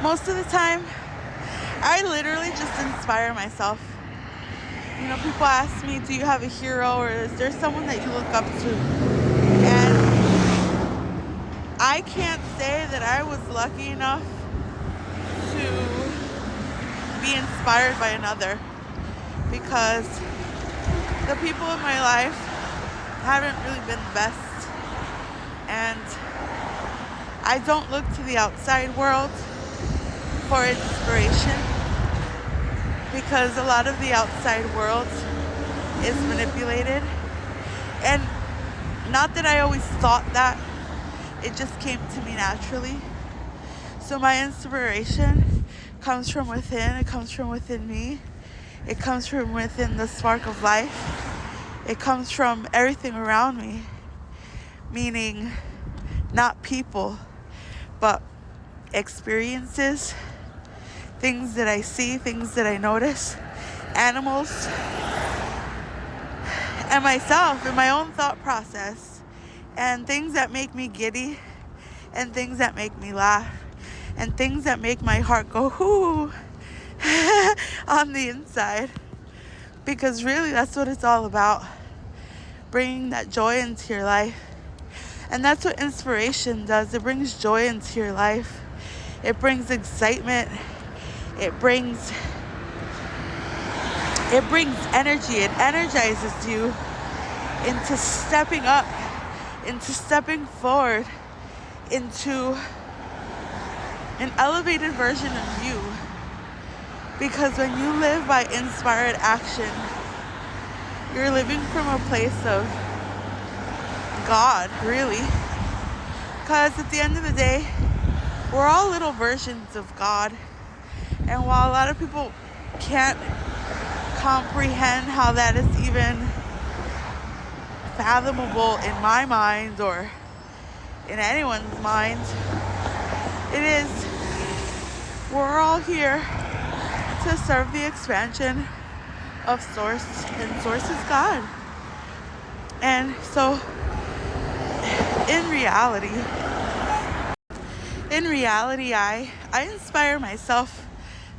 most of the time, I literally just inspire myself. You know, people ask me, do you have a hero or is there someone that you look up to? And I can't say that I was lucky enough to be inspired by another, because the people in my life haven't really been the best. And I don't look to the outside world for inspiration, because a lot of the outside world is manipulated. And not that I always thought that, it just came to me naturally. So my inspiration comes from within, it comes from within me, it comes from within the spark of life, it comes from everything around me, meaning not people, but experiences, things that I see, things that I notice, animals, and myself and my own thought process, and things that make me giddy, and things that make me laugh, and things that make my heart go whoo on the inside. Because really that's what it's all about, bringing that joy into your life. And that's what inspiration does. It brings joy into your life. It brings excitement. It brings energy. It energizes you into stepping up, into stepping forward, into an elevated version of you. Because when you live by inspired action, you're living from a place of God, really. Because at the end of the day, we're all little versions of God. And while a lot of people can't comprehend how that is even fathomable in my mind or in anyone's mind, it is, we're all here to serve the expansion of Source, and Source is God. And so in reality, I inspire myself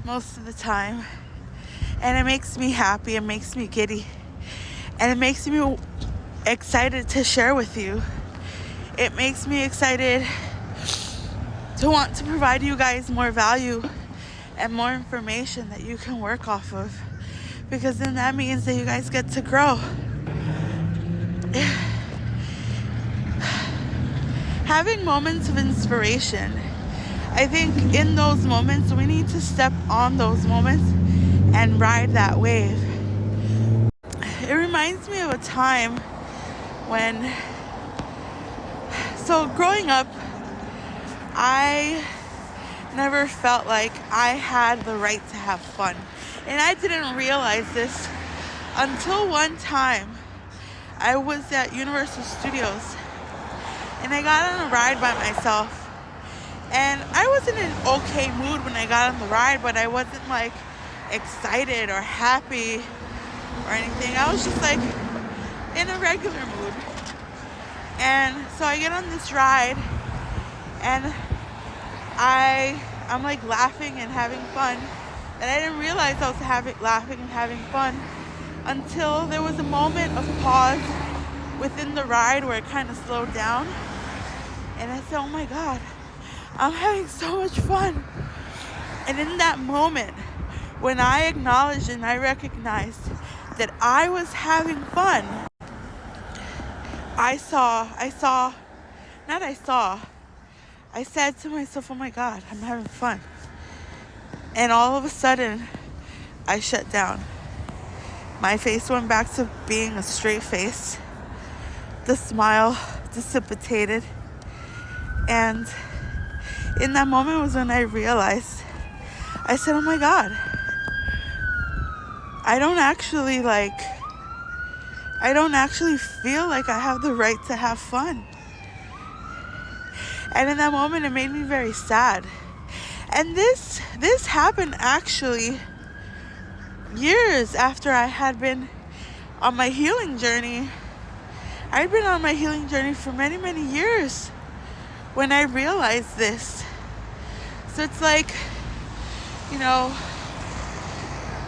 most of the time, and it makes me happy, it makes me giddy, and it makes me excited to share with you. It makes me excited to want to provide you guys more value and more information that you can work off of, because then that means that you guys get to grow. Having moments of inspiration, I think in those moments we need to step on those moments and ride that wave. It reminds me of a time when, so growing up, I never felt like I had the right to have fun. And I didn't realize this until one time I was at Universal Studios and I got on a ride by myself. And I was in an okay mood when I got on the ride, but I wasn't like excited or happy or anything. I was just like in a regular mood. And so I get on this ride and I'm like laughing and having fun. And I didn't realize I was laughing and having fun until there was a moment of pause within the ride where it kind of slowed down. And I said, oh my God, I'm having so much fun. And in that moment, when I acknowledged and I recognized that I was having fun, I said to myself, oh my God, I'm having fun. And all of a sudden, I shut down. My face went back to being a straight face. The smile dissipated. And in that moment was when I realized, I said, oh my God, I don't actually feel like I have the right to have fun. And in that moment, it made me very sad. And this happened actually years after I had been on my healing journey. I'd been on my healing journey for many, many years when I realized this. So it's like You know,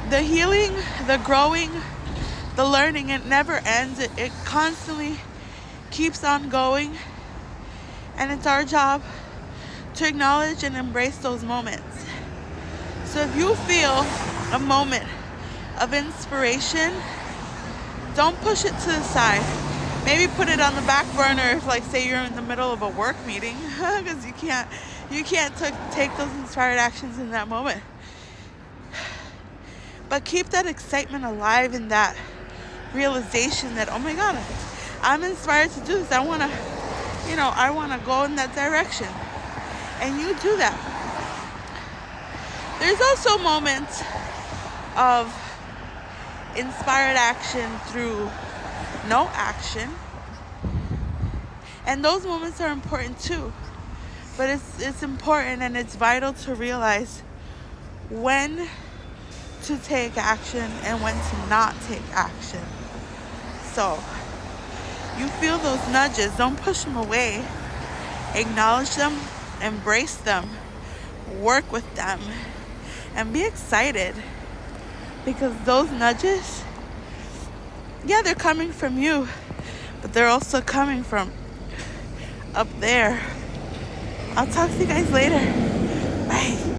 the healing, the growing, the learning, it never ends. It constantly keeps on going. And it's our job to acknowledge and embrace those moments. So if you feel a moment of inspiration, don't push it to the side. Maybe put it on the back burner if, like, say you're in the middle of a work meeting, because you can't take those inspired actions in that moment. But keep that excitement alive in that realization that, oh my God, I'm inspired to do this. I want to go in that direction. And you do that. There's also moments of inspired action through no action. And those moments are important too. But it's important and it's vital to realize when to take action and when to not take action. So, you feel those nudges, don't push them away. Acknowledge them, embrace them, work with them, and be excited. Because those nudges, yeah, they're coming from you, but they're also coming from up there. I'll talk to you guys later. Bye.